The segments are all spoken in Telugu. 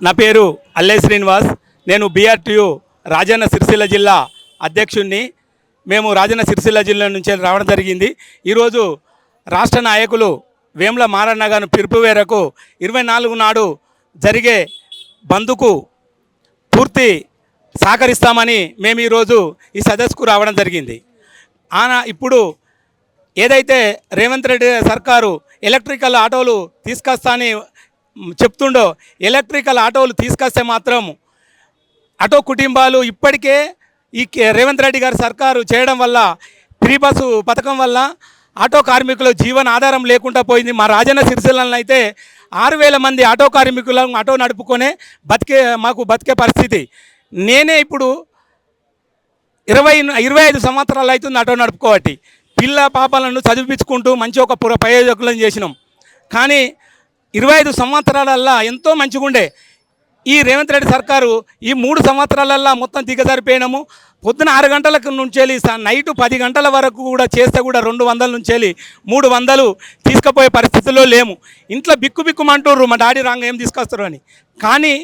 నా పేరు అల్లే శ్రీనివాస్. నేను బీఆర్టీయూ రాజన్న సిరిసిల్ల జిల్లా అధ్యక్షుడిని. మేము రాజన్న సిరిసిల్ల జిల్లా నుంచి రావడం జరిగింది. ఈరోజు రాష్ట్ర నాయకులు వేముల మారన్న గారి పిలుపు మేరకు 24 నాడు జరిగే బంద్కు పూర్తి సహకరిస్తామని మేము ఈరోజు ఈ సదస్సుకు రావడం జరిగింది. ఇప్పుడు ఏదైతే రేవంత్ రెడ్డి సర్కారు ఎలక్ట్రికల్ ఆటోలు తీసుకొస్తానని చెప్తుండో, ఎలక్ట్రికల్ ఆటోలు తీసుకొస్తే మాత్రం ఆటో కుటుంబాలు ఇప్పటికే ఈ రేవంత్ రెడ్డి గారి సర్కారు చేయడం వల్ల, ఫ్రీ బస్సు పథకం వల్ల ఆటో కార్మికుల జీవన ఆధారం లేకుండా పోయింది. మా రాజన్న సిరిసిల్లలో అయితే 6,000 మంది ఆటో కార్మికులను ఆటో నడుపుకొనే మాకు బతికే పరిస్థితి. నేనే ఇప్పుడు 25 సంవత్సరాలు అవుతుంది ఆటో నడుపుకోబట్టి. పిల్ల పాపలను చదివించుకుంటూ మంచి ఒక ప్రయోజకులను చేసినాం. కానీ 25 సంవత్సరాలల్లా ఎంతో మంచిగా ఉండే ఈ రేవంత్ రెడ్డి సర్కారు ఈ 3 సంవత్సరాలల్లా మొత్తం దిగజారిపోయినాము. పొద్దున 6 గంటలకు నుంచి నైటు 10 గంటల వరకు కూడా చేస్తే కూడా 200 నుంచి 300 తీసుకుపోయే పరిస్థితుల్లో లేము. ఇంట్లో బిక్కుమంటారు మా డాడీ రాంగ్ ఏం తీసుకొస్తారు అని. కానీ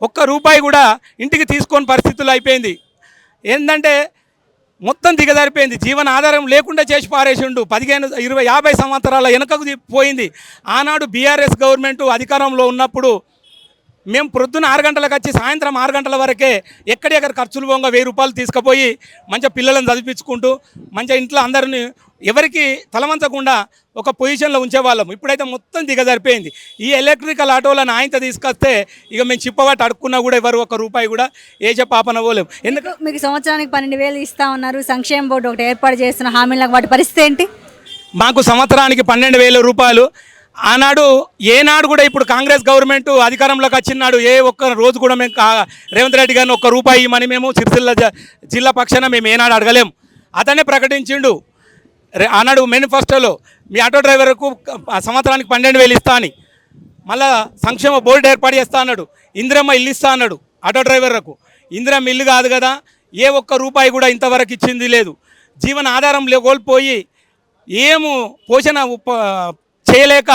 ₹1 కూడా ఇంటికి తీసుకొని పరిస్థితులు అయిపోయింది. ఏంటంటే మొత్తం దిగజారిపోయింది. జీవన ఆధారం లేకుండా చేసి పారేసిండు. 15, 20, 50 సంవత్సరాల వెనకకు పోయింది. ఆనాడు బీఆర్ఎస్ గవర్నమెంట్ అధికారంలో ఉన్నప్పుడు మేము పొద్దున్న 6 గంటలకు వచ్చి సాయంత్రం 6 గంటల వరకే ఎక్కడెక్కడ ఖర్చులు పోగా ₹1000 తీసుకుపోయి మంచిగా పిల్లలను చదివించుకుంటూ మంచిగా ఇంట్లో అందరిని ఎవరికి తలవంచకుండా ఒక పొజిషన్లో ఉంచేవాళ్ళం. ఇప్పుడైతే మొత్తం దిగజారిపోయింది. ఈ ఎలక్ట్రికల్ ఆటోలను ఆయనతో తీసుకొస్తే ఇక మేము చిప్పబట్టి అడుక్కున్నా కూడా ఎవరు ₹1 కూడా ఏజే పాపన పోలేము. ఎందుకు మీకు సంవత్సరానికి 12,000 ఇస్తా ఉన్నారు, సంక్షేమ బోర్డు ఒకటి ఏర్పాటు చేస్తున్న హామీలకు, వాటి పరిస్థితి ఏంటి? మాకు సంవత్సరానికి ₹12,000. ఆనాడు ఏనాడు కూడా ఇప్పుడు కాంగ్రెస్ గవర్నమెంట్ అధికారంలోకి వచ్చినాడు ఏ ఒక్క రోజు కూడా మేము రేవంత్ రెడ్డి గారిని ₹1 ఇవ్వమని మేము సిరిసిల్ల జిల్లా పక్షాన మేము ఏనాడు అడగలేం. అతనే ప్రకటించిండు ఆనాడు మేనిఫెస్టోలో, మీ ఆటో డ్రైవర్కు సంవత్సరానికి 12,000 ఇస్తా అని. మళ్ళా సంక్షేమ బోర్డు ఏర్పాటు చేస్తా అన్నాడు. ఇందిరమ్మ ఇల్లు ఇస్తా అన్నాడు ఆటో డ్రైవర్లకు. ఇందిరమ్మ ఇల్లు కాదు కదా, ఏ ₹1 కూడా ఇంతవరకు ఇచ్చింది లేదు. జీవన ఆధారం కోల్పోయి ఏము పోషణ చేయలేక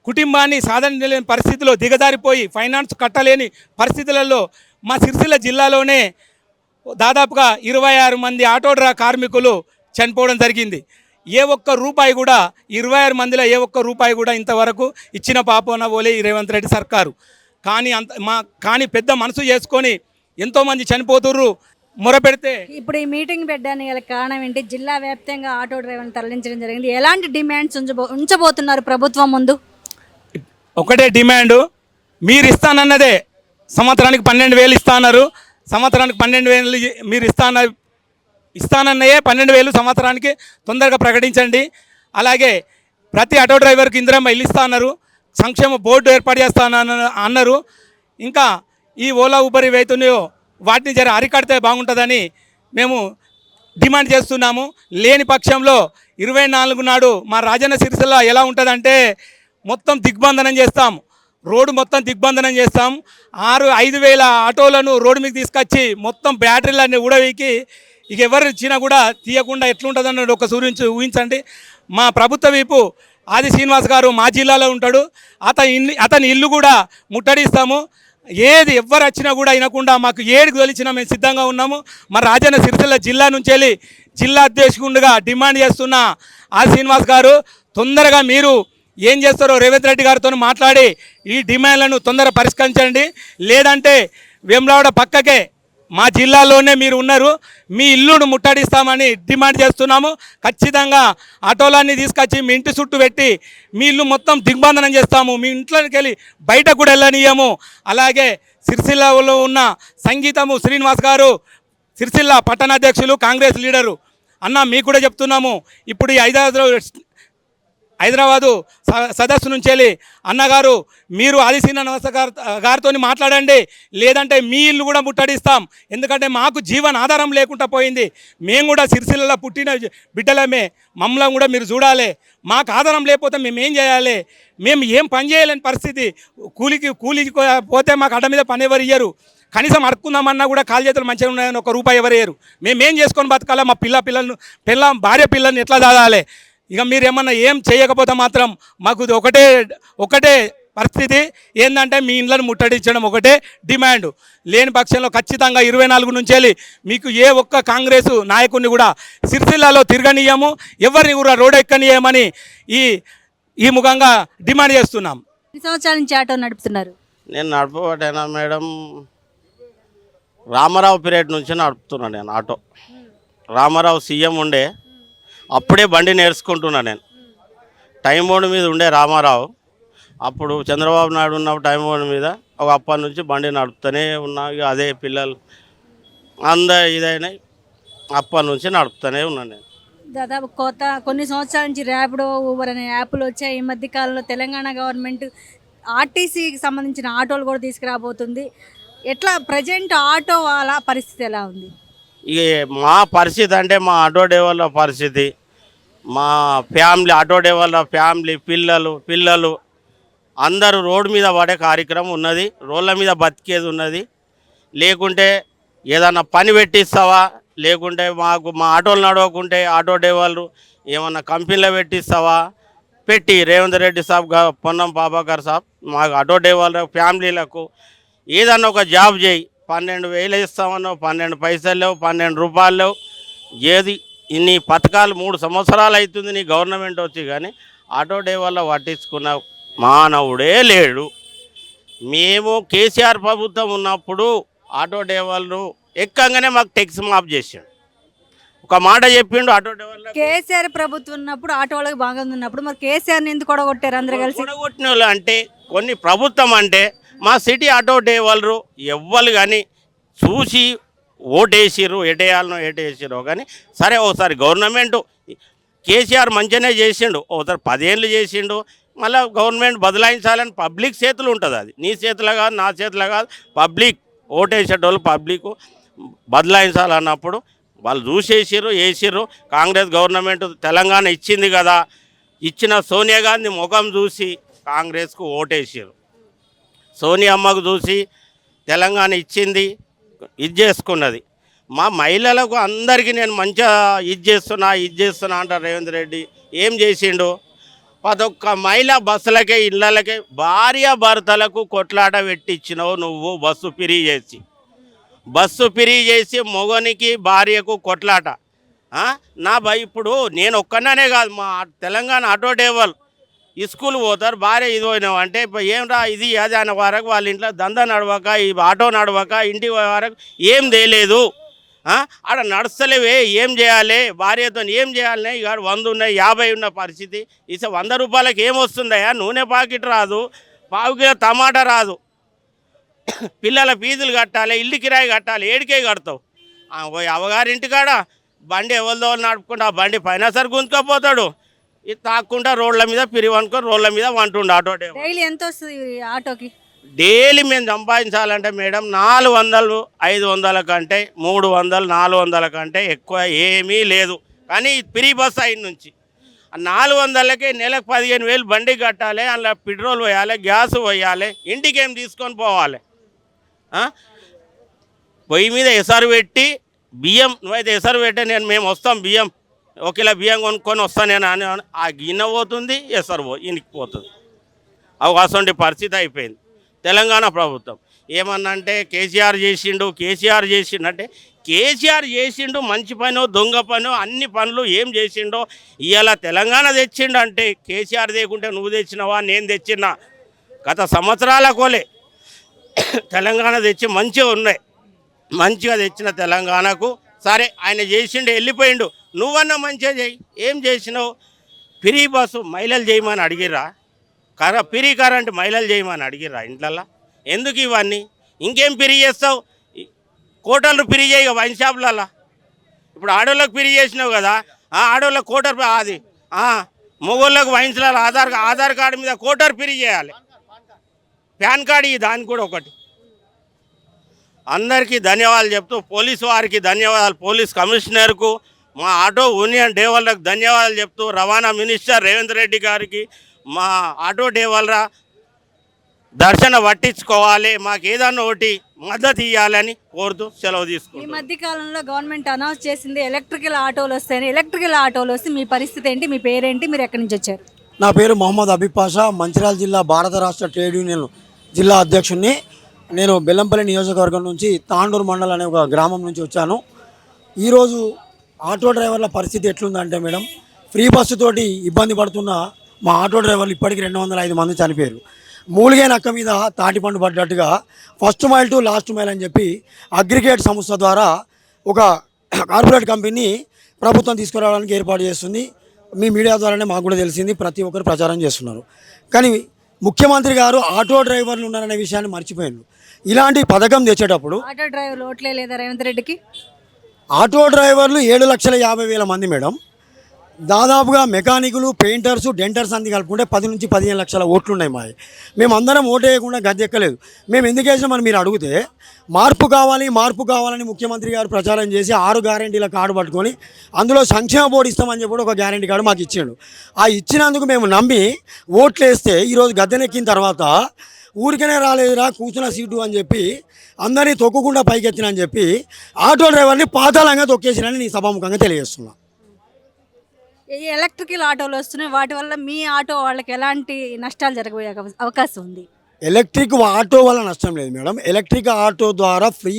కుటుంబాన్ని సాధనలేని పరిస్థితిలో దిగజారిపోయి ఫైనాన్స్ కట్టలేని పరిస్థితులలో మా సిరిసిల్ల జిల్లాలోనే దాదాపుగా 26 మంది ఆటో కార్మికులు చనిపోవడం జరిగింది. ఏ ₹1 కూడా 26 మందిలో ఏ ₹1 కూడా ఇంతవరకు ఇచ్చిన పాపన పోలే ఈ రేవంత్ రెడ్డి సర్కారు. కానీ పెద్ద మనసు చేసుకొని ఎంతోమంది చనిపోతుర్రు మొరపెడితే. ఇప్పుడు ఈ మీటింగ్ పెట్టడానికి గల కారణం ఏంటి? జిల్లా వ్యాప్తంగా ఆటో డ్రైవర్లను తరలించడం జరిగింది. ఎలాంటి డిమాండ్స్ ఉంచబోతున్నారు ప్రభుత్వం ముందు? ఒకటే డిమాండు, మీరు ఇస్తానన్నదే సంవత్సరానికి 12,000 ఇస్తాన్నారు. సంవత్సరానికి 12,000 మీరు ఇస్తానన్నయే 12,000 సంవత్సరానికి తొందరగా ప్రకటించండి. అలాగే ప్రతి ఆటో డ్రైవర్కి ఇందిరమ్మ ఇల్లు ఇస్తా అన్నారు. సంక్షేమ బోర్డు ఏర్పాటు అన్నారు. ఇంకా ఈ ఓలా ఊబర్ ఏవైతున్నాయో వాటిని జర అరికడితే బాగుంటుందని మేము డిమాండ్ చేస్తున్నాము. లేని పక్షంలో 24 నాడు మా రాజన్న సిరిసిల్ల ఎలా ఉంటుందంటే మొత్తం దిగ్బంధనం చేస్తాం. రోడ్డు మొత్తం దిగ్బంధనం చేస్తాం. 5,000 ఆటోలను రోడ్డు మీద తీసుకొచ్చి మొత్తం బ్యాటరీలన్నీ ఊడవీకి ఇక ఎవరు ఇచ్చినా కూడా తీయకుండా ఎట్లుంటుందన్నది ఒక ఊహించండి. మా ప్రభుత్వ వైపు ఆది శ్రీనివాస్ గారు మా జిల్లాలో ఉంటాడు. అతని ఇల్లు కూడా ముట్టడిస్తాము. ఏది ఎవరు వచ్చినా కూడా వినకుండా మాకు ఏడికి తొలిచినా మేము సిద్ధంగా ఉన్నాము. మా రాజన్న సిరిసిల్ల జిల్లా నుంచి వెళ్ళి జిల్లా అధ్యక్షుడిగా డిమాండ్ చేస్తున్న ఆది శ్రీనివాస్ గారు, తొందరగా మీరు ఏం చేస్తారో రేవంత్ రెడ్డి గారితో మాట్లాడి ఈ డిమాండ్లను తొందరగా పరిష్కరించండి. లేదంటే వేములవాడ పక్కకే మా జిల్లాలోనే మీరు ఉన్నారు, మీ ఇల్లును ముట్టడిస్తామని డిమాండ్ చేస్తున్నాము. ఖచ్చితంగా ఆటోలన్నీ తీసుకొచ్చి మీ ఇంటి చుట్టూ పెట్టి మీ ఇల్లు మొత్తం దిగ్బంధనం చేస్తాము. మీ ఇంట్లోకి వెళ్ళి బయటకు కూడా వెళ్ళనియము. అలాగే సిరిసిల్లలో ఉన్న సంగీతము శ్రీనివాస్ గారు, సిరిసిల్ల పట్టణాధ్యక్షులు, కాంగ్రెస్ లీడరు అన్న, మీకు కూడా చెప్తున్నాము. ఇప్పుడు ఈ హైదరాబాదు సదస్సు నుంచి వెళ్ళి అన్నగారు మీరు ఆది శ్రీనివాస్ గారితో మాట్లాడండి, లేదంటే మీ ఇల్లు కూడా ముట్టడిస్తాం. ఎందుకంటే మాకు జీవన ఆధారం లేకుండా పోయింది. మేము కూడా సిరిసిల్లలో పుట్టిన బిడ్డలమే, మమ్మల్ని కూడా మీరు చూడాలి. మాకు ఆధారం లేకపోతే మేము ఏం చేయాలి? మేము ఏం పని చేయలేని పరిస్థితి. కూలికి పోతే మాకు అడ్డ మీద పని ఎవరు ఇయ్యరు. కనీసం అడుక్కుందామన్నా కూడా కాలు చేతులు మంచిగా ఉన్నాయని ₹1 ఎవరు వేయరు. మేమేం చేసుకొని బతకాలా? మా భార్య పిల్లల్ని ఎట్లా చదవాలి? ఇక మీరు ఏమన్నా ఏం చేయకపోతే మాత్రం మాకు ఒకటే పరిస్థితి ఏంటంటే మీ ఇండ్లను ముట్టడించడం ఒకటే డిమాండ్. లేని పక్షంలో ఖచ్చితంగా 24 నుంచి వెళ్ళి మీకు ఏ ఒక్క కాంగ్రెస్ నాయకుడిని కూడా సిరిసిల్లలో తిరగనీయము, ఎవరిని కూడా రోడ్ ఎక్కనీయమని ఈ ముఖంగా డిమాండ్ చేస్తున్నాం. ఎన్ని సంవత్సరాల నుంచి ఆటో నడుపుతున్నారు? నేను నడపబట్టేనా మేడం, రామారావు పీరియడ్ నుంచి నడుపుతున్నాను నేను ఆటో. రామారావు సీఎం ఉండే అప్పుడే బండి నేర్చుకుంటున్నా నేను. టైం బోర్డు మీద ఉండే రామారావు, అప్పుడు చంద్రబాబు నాయుడు ఉన్నప్పుడు టైం బోర్డు మీద ఒక అప్పటి నుంచి బండి నడుపుతూనే ఉన్నా. ఇక అదే పిల్లలు ఇదైనా అప్పటి నుంచి నడుపుతూనే ఉన్నాను నేను. దాదాపు కొన్ని సంవత్సరాల నుంచి ర్యాపిడో, ఊబర్ అనే యాప్లు వచ్చాయి. ఈ మధ్య కాలంలో తెలంగాణ గవర్నమెంట్ ఆర్టీసీకి సంబంధించిన ఆటోలు కూడా తీసుకురాబోతుంది. ఎట్లా ప్రజెంట్ ఆటో వాళ్ళ పరిస్థితి ఎలా ఉంది? ఇక మా పరిస్థితి అంటే మా ఆటో డ్రైవర్ల పరిస్థితి, మా ఫ్యామిలీ ఆటో డ్రైవర్ల ఫ్యామిలీ పిల్లలు అందరూ రోడ్డు మీద పడే కార్యక్రమం ఉన్నది. రోడ్ల మీద బతికేది ఉన్నది. లేకుంటే ఏదన్నా పని పెట్టిస్తావా, లేకుంటే మా ఆటోలు నడవకుంటే ఆటో డ్రైవర్లు ఏమన్నా కంపెనీలో పెట్టిస్తావా, పెట్టి రేవంత్ రెడ్డి సాబ్, పొన్నం ప్రభాకర్ సాబ్ మాకు ఆటో డ్రైవర్ల ఫ్యామిలీలకు ఏదన్నా ఒక జాబ్ చేయి. 12,000 ఇస్తామన్నావు, 12 పైసలు లేవు, 12 రూపాయలు లేవు. ఏది ఇన్ని పథకాలు 3 సంవత్సరాలు అవుతుంది నీ గవర్నమెంట్ వచ్చి, కానీ ఆటో డ్రైవర్లో పట్టించుకున్న మానవుడే లేడు. మేము కేసీఆర్ ప్రభుత్వం ఉన్నప్పుడు ఆటో డ్రైవర్లు ఎక్కంగానే మాకు టెక్స్ మాఫ్ చేసాడు. ఒక మాట చెప్పిండు ఆటో డ్రైవర్లు. కేసీఆర్ ప్రభుత్వం ఉన్నప్పుడు ఆటో వాళ్ళకి బాగా ఉన్నప్పుడు మరి కేసీఆర్ని ఎందుకు కొడగొట్టారు అందరూ కలిసి? కొడగొట్టిన వాళ్ళు అంటే కొన్ని ప్రభుత్వం అంటే మా సిటీ ఆటో డ్రైవర్లు ఎవ్వరు కానీ చూసి ఓటేసిర్రు, ఎటేసిరో కానీ సరే ఒకసారి గవర్నమెంట్ కేసీఆర్ మంచిగానే చేసిండు, ఒకసారి 10 ఏళ్ళు చేసిండు. మళ్ళీ గవర్నమెంట్ బదలాయించాలని పబ్లిక్ చేతులు ఉంటుంది. అది నీ చేతిలో కాదు, నా చేతిలో కాదు, పబ్లిక్ ఓటేసేటోళ్ళు పబ్లిక్ బదలాయించాలన్నప్పుడు వాళ్ళు చూసేసిర్రు, వేసిర్రు. కాంగ్రెస్ గవర్నమెంట్ తెలంగాణ ఇచ్చింది కదా, ఇచ్చిన సోనియా గాంధీ ముఖం చూసి కాంగ్రెస్కు ఓటేసిర్రు. సోనియా అమ్మకు చూసి తెలంగాణ ఇచ్చింది, ఇది చేసుకున్నది. మా మహిళలకు అందరికీ నేను మంచిగా ఇది చేస్తున్నా అంటారు రేవంత్ రెడ్డి. ఏం చేసిండు? ప్రతొక్క మహిళ బస్సులకే ఇళ్ళకే భార్య భర్తలకు కొట్లాట పెట్టించినావు నువ్వు. బస్సు ఫ్రీ చేసి మొగనికి భార్యకు కొట్లాట. ఇప్పుడు నేను ఒక్కనే కాదు, మా తెలంగాణ ఆటో డ్రైవర్ స్కూల్ పోతారు, భార్య ఇది పోయినావు అంటే ఏం రా ఇది అది అనే వరకు వాళ్ళ ఇంట్లో దందా నడవక, ఈ ఆటో నడవక, ఇంటి వరకు ఏం తేలేదు. ఆడ నడుస్తలేవే, ఏం చేయాలి, భార్యతో ఏం చేయాలి? ఇక 100 ఉన్నాయి, 50 ఉన్న పరిస్థితి. ఇసే 100 రూపాయలకి ఏమొస్తుందయా? నూనె ప్యాకెట్ రాదు, పావు కిలో టమాటా రాదు, పిల్లల ఫీజులు కట్టాలి, ఇల్లు కిరాయి కట్టాలి, ఏడికే కడతావు? అవగారింటికాడ బండి ఎవరిదో నడుపుకుంటా ఆ బండి పైన సరి గుంజుకపోతాడు. ఇది తాక్కుంటా రోడ్ల మీద పిరివనుకొని రోడ్ల మీద వంటుండే ఆటో డ్రైవర్. డైలీ ఎంత వస్తుంది ఆటోకి? డైలీ మేము సంపాదించాలంటే మేడం 400, 500 కంటే 300, 400 కంటే ఎక్కువ ఏమీ లేదు. కానీ ఫ్రీ బస్ అయిన నుంచి 400కే నెలకు 15,000 బండి కట్టాలి, అందులో పెట్రోల్ పోయాలి, గ్యాస్ పోయాలి, ఇంటికి ఏం తీసుకొని పోవాలి? పొయ్యి మీద ఎసరు పెట్టి బియ్యం, నువ్వైతే ఎసరు పెట్టే మేము వస్తాం బియ్యం, 1 కిలో బియ్యం కొనుక్కొని వస్తాను నేను అని ఆ గిన్నె పోతుంది, ఎసరు ఇంటికి పోతుంది. అవకాశం పరిస్థితి అయిపోయింది తెలంగాణ ప్రభుత్వం. ఏమన్నా అంటే కేసీఆర్ చేసిండు అంటే కేసీఆర్ చేసిండు మంచి పనో దొంగ పనో అన్ని పనులు ఏం చేసిండో ఇవాళ తెలంగాణ తెచ్చిండు అంటే కేసీఆర్ తేకుంటే నువ్వు తెచ్చినవా నేను తెచ్చినా? గత సంవత్సరాల కోలే తెలంగాణ తెచ్చి మంచిగా ఉన్నాయి. మంచిగా తెచ్చిన తెలంగాణకు సరే ఆయన చేసిండు, వెళ్ళిపోయిండు. నువ్వన్నా మంచిగా చేయి. ఏం చేసినావు? ఫ్రీ బస్సు మహిళలు చేయమని అడిగిర్రా? ఫ్రీ కరెంట్ మహిళలు చేయమని అడిగిర్రా ఇంట్లల్లో? ఎందుకు ఇవన్నీ? ఇంకేం ఫ్రీ చేస్తావు? కోటర్లు ఫ్రీ చేయగా వైన్ షాపులలో. ఇప్పుడు ఆడోళ్ళకి ఫ్రీ చేసినావు కదా, ఆడోళ్ళకి కోటర్ అది మొగోళ్ళకు వైన్స్లలో ఆధార్ కార్డు మీద కోటర్ ఫ్రీ చేయాలి, పాన్ కార్డు దానికి కూడా ఒకటి. అందరికీ ధన్యవాదాలు చెప్తూ పోలీసు వారికి ధన్యవాదాలు, పోలీస్ కమిషనర్కు, మా ఆటో యూనియన్ డ్రైవర్లకు ధన్యవాదాలు చెప్తూ రవాణా మినిస్టర్ రేవంత్ రెడ్డి గారికి మా ఆటో డ్రైవర్ల దర్శన పట్టించుకోవాలి, మాకు ఏదన్నా ఒకటి మద్దతు ఇవ్వాలని కోరుతూ సెలవు తీసుకుంటాం. ఈ మధ్య కాలంలో గవర్నమెంట్ అనౌన్స్ చేసింది ఎలక్ట్రికల్ ఆటోలు వస్తాయని. ఎలక్ట్రికల్ ఆటోలు వస్తే మీ పరిస్థితి ఏంటి? మీ పేరేంటి? మీరు ఎక్కడి నుంచి వచ్చారు? నా పేరు మొహమ్మద్ అబీబ్ పాషా, మంచిర్యాల జిల్లా భారత రాష్ట్ర ట్రేడ్ యూనియన్ జిల్లా అధ్యక్షుడిని. నేను బెల్లంపల్లి నియోజకవర్గం నుంచి తాండూరు మండలం అనే ఒక గ్రామం నుంచి వచ్చాను. ఈరోజు ఆటో డ్రైవర్ల పరిస్థితి ఎట్లుందంటే మేడం, ఫ్రీ బస్సు తోటి ఇబ్బంది పడుతున్న మా ఆటో డ్రైవర్లు ఇప్పటికి 205 మంది చనిపోయారు. మూలిగే నక్క మీద తాటిపండు పడ్డట్టుగా first mile to last mile అని చెప్పి అగ్రిగేట్ సంస్థ ద్వారా ఒక కార్పొరేట్ కంపెనీ ప్రభుత్వం తీసుకురావడానికి ఏర్పాటు చేస్తుంది. మీ మీడియా ద్వారానే మాకు కూడా తెలిసింది, ప్రతి ఒక్కరు ప్రచారం చేస్తున్నారు. కానీ ముఖ్యమంత్రి గారు ఆటో డ్రైవర్లు ఉన్నారనే విషయాన్ని మర్చిపోయారు. ఇలాంటి పథకం తెచ్చేటప్పుడు ఆటో డ్రైవర్లు ఓట్లే లేదా రేవంత్ రెడ్డికి? ఆటో డ్రైవర్లు 7,50,000 మంది మేడం. దాదాపుగా మెకానికులు, పెయింటర్స్, డెంటర్స్ అన్ని కలుపుకుంటే 10 నుంచి 15 లక్షల ఓట్లు ఉన్నాయి మావి. మేమందరం ఓటు వేయకుండా గద్దెక్కలేదు. మేము ఎందుకు వేసినామని మీరు అడిగితే, మార్పు కావాలని ముఖ్యమంత్రి గారు ప్రచారం చేసి 6 గ్యారెంటీల కార్డు పట్టుకొని అందులో సంక్షేమ బోర్డు ఇస్తామని చెప్పి ఒక గ్యారెంటీ కార్డు మాకు ఇచ్చాడు. ఆ ఇచ్చినందుకు మేము నమ్మి ఓట్లు వేస్తే ఈరోజు గద్దెనెక్కిన తర్వాత ఊరికనే రాలేదురా కూర్చున్న సీటు అని చెప్పి అందరినీ తొక్కకుండా పైకెత్తినని చెప్పి ఆటో డ్రైవర్ని పాతాళంగా తొక్కేసినని నీ సభాముఖంగా తెలియజేస్తున్నా. ఈ ఎలక్ట్రికల్ ఆటోలు వస్తున్నాయి, వాటి వల్ల మీ ఆటో వాళ్ళకి ఎలాంటి నష్టాలు జరగబోయే అవకాశం ఉంది? ఎలక్ట్రిక్ ఆటో వల్ల నష్టం లేదు మేడం. ఎలక్ట్రిక్ ఆటో ద్వారా ఫ్రీ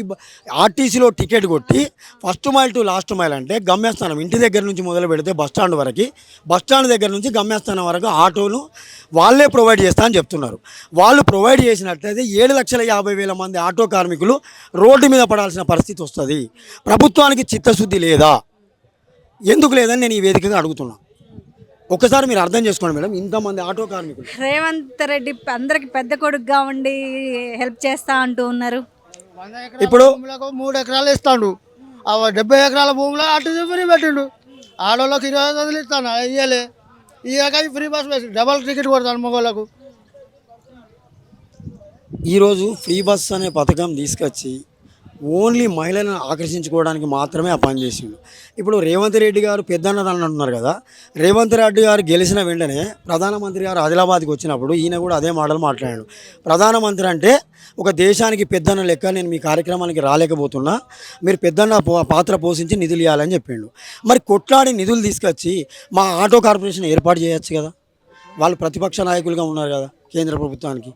ఆర్టీసీలో టికెట్ కొట్టి first mile to last mile అంటే గమ్యస్థానం ఇంటి దగ్గర నుంచి మొదలు పెడితే బస్టాండ్ వరకు, బస్టాండ్ దగ్గర నుంచి గమ్యస్థానం వరకు ఆటోలు వాళ్ళే ప్రొవైడ్ చేస్తా అని చెప్తున్నారు. వాళ్ళు ప్రొవైడ్ చేసినట్లయితే 7,50,000 మంది ఆటో కార్మికులు రోడ్డు మీద పడాల్సిన పరిస్థితి వస్తుంది. ప్రభుత్వానికి చిత్తశుద్ధి లేదా? ఎందుకు లేదని నేను ఈ వేదికగా అడుగుతున్నా. ఒక్కసారి మీరు అర్థం చేసుకోండి మేడం, ఇంతమంది ఆటో కార్మికులు. రేవంత్ రెడ్డి అందరికి పెద్ద కొడుకుగా ఉండి హెల్ప్ చేస్తా అంటూ ఉన్నారు. ఇప్పుడు 3 ఎకరాలు ఇస్తాడు, 70 ఎకరాల భూమిలో అటు ఫ్రీ పెట్టిండు. ఆడోళ్ళకి 25,000 ఇస్తాను, ఇయ్యలే. ఇయ్యాక ఫ్రీ బస్ వేసి డబల్ టికెట్ కొడతాను మగవాళ్ళకు. ఈరోజు ఫ్రీ బస్ అనే పథకం తీసుకొచ్చి ఓన్లీ మహిళలను ఆకర్షించుకోవడానికి మాత్రమే ఆ పని చేసిండు. ఇప్పుడు రేవంత్ రెడ్డి గారు పెద్దన్నదని అంటున్నారు కదా, రేవంత్ రెడ్డి గారు గెలిచిన వెంటనే ప్రధానమంత్రి గారు ఆదిలాబాద్కి వచ్చినప్పుడు ఈయన కూడా అదే మాటలు మాట్లాడాడు. ప్రధానమంత్రి అంటే ఒక దేశానికి పెద్దన్న లెక్క నేను మీ కార్యక్రమానికి రాలేకపోతున్నా, మీరు పెద్దన్న పాత్ర పోషించి నిధులు ఇవ్వాలని చెప్పిండు. మరి కొట్లాడి నిధులు తీసుకొచ్చి మా ఆటో కార్పొరేషన్ ఏర్పాటు చేయొచ్చు కదా. వాళ్ళు ప్రతిపక్ష నాయకులుగా ఉన్నారు కదా కేంద్ర ప్రభుత్వానికి.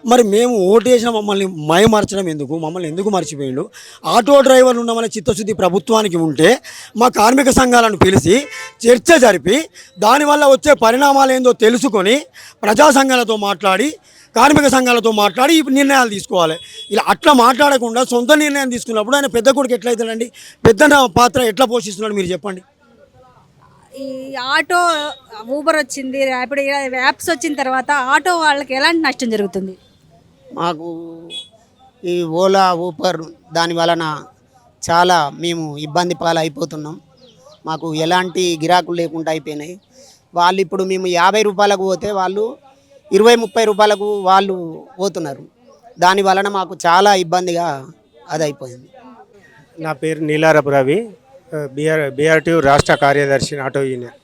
మరి మేము ఓటేసిన మమ్మల్ని మయమర్చడం ఎందుకు? మమ్మల్ని ఎందుకు మర్చిపోయిండు? ఆటో డ్రైవర్లు ఉన్నామనే చిత్తశుద్ధి ప్రభుత్వానికి ఉంటే మా కార్మిక సంఘాలను పిలిచి చర్చ జరిపి దానివల్ల వచ్చే పరిణామాలు ఏందో తెలుసుకొని ప్రజా సంఘాలతో మాట్లాడి, కార్మిక సంఘాలతో మాట్లాడి ఈ నిర్ణయాలు తీసుకోవాలి. ఇలా అట్లా మాట్లాడకుండా సొంత నిర్ణయం తీసుకున్నప్పుడు ఆయన పెద్ద కొడుకు ఎట్లయితాడండి? పెద్ద పాత్ర ఎట్లా పోషిస్తున్నాడు మీరు చెప్పండి. ఈ ఆటో ఊబర్ వచ్చింది, ర్యాపిడో యాప్స్ వచ్చిన తర్వాత ఆటో వాళ్ళకి ఎలాంటి నష్టం జరుగుతుంది? మాకు ఈ ఓలా, ఊబర్ దాని వలన చాలా మేము ఇబ్బంది పాలైపోతున్నాం. మాకు ఎలాంటి గిరాకులు లేకుండా అయిపోయినాయి. వాళ్ళు ఇప్పుడు మేము 50 రూపాయలకు పోతే వాళ్ళు 20-30 రూపాయలకు వాళ్ళు పోతున్నారు. దాని వలన మాకు చాలా ఇబ్బందిగా అది అయిపోయింది. నా పేరు నీలారపు రవి, బీఆర్టీ రాష్ట్ర కార్యదర్శి ఆటో యూనియన్.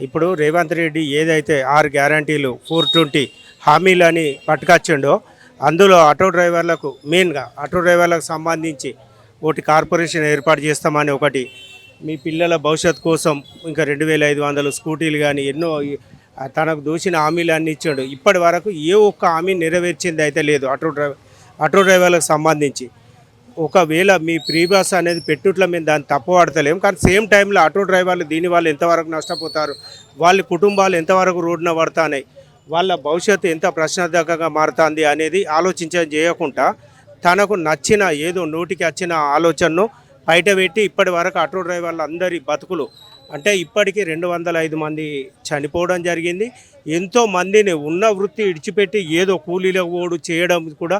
ఇప్పుడు రేవంత్ రెడ్డి ఏదైతే 6 గ్యారంటీలు 420 హామీలు అని పట్టుకొచ్చిండో అందులో ఆటో డ్రైవర్లకు మెయిన్గా ఆటో డ్రైవర్లకు సంబంధించి ఒకటి కార్పొరేషన్ ఏర్పాటు చేస్తామని, ఒకటి మీ పిల్లల భవిష్యత్తు కోసం ఇంకా 2,500 స్కూటీలు కానీ ఎన్నో తనకు దూచిన హామీలు అన్ని ఇచ్చాడు. ఇప్పటి వరకు ఏ ఒక్క హామీ నెరవేర్చింది అయితే లేదు ఆటో డ్రైవర్లకు సంబంధించి. ఒకవేళ మీ ఫ్రీ బస్ అనేది పెట్టుట్ల మేము దాన్ని తప్పుపడతలేము, కానీ సేమ్ టైంలో ఆటో డ్రైవర్లు దీనివల్ల ఎంతవరకు నష్టపోతారు, వాళ్ళ కుటుంబాలు ఎంతవరకు రోడ్డున పడుతున్నాయి, వాళ్ళ భవిష్యత్తు ఎంత ప్రశ్నార్థకంగా మారుతుంది అనేది చేయకుండా తనకు నచ్చిన ఏదో నోటికి వచ్చిన ఆలోచనను బయట పెట్టి ఇప్పటి వరకు ఆటో డ్రైవర్లు అందరి బతుకులు అంటే ఇప్పటికీ 205 మంది చనిపోవడం జరిగింది. ఎంతో మందిని ఉన్న వృత్తి విడిచిపెట్టి ఏదో కూలీలకు పోడు చేయడం కూడా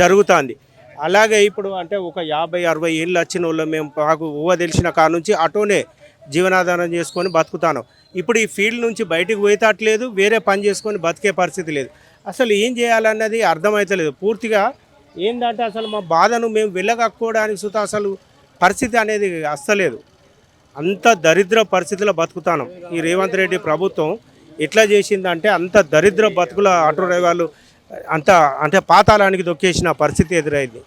జరుగుతుంది. అలాగే ఇప్పుడు అంటే ఒక 50-60 ఏళ్ళు వచ్చిన వాళ్ళు మేము మాకు తెలిసిన కాడ నుంచి ఆటోనే జీవనాధారం చేసుకొని బతుకుతాను. ఇప్పుడు ఈ ఫీల్డ్ నుంచి బయటికి పోయేటట్లేదు, వేరే పని చేసుకొని బతికే పరిస్థితి లేదు. అసలు ఏం చేయాలన్నది అర్థమవుతలేదు. పూర్తిగా ఏంటంటే అసలు మా బాధను మేము వెళ్ళగక్కోవడానికి సుతా అసలు పరిస్థితి అనేది అస్సలేదు. అంత దరిద్ర పరిస్థితిలో బతుకుతాను. ఈ రేవంత్ రెడ్డి ప్రభుత్వం ఎట్లా చేసిందంటే అంత దరిద్ర బతుకుల ఆటో డ్రైవర్లు అంత అంటే పాతాళానికి దొక్కేసిన పరిస్థితి ఎదురైంది.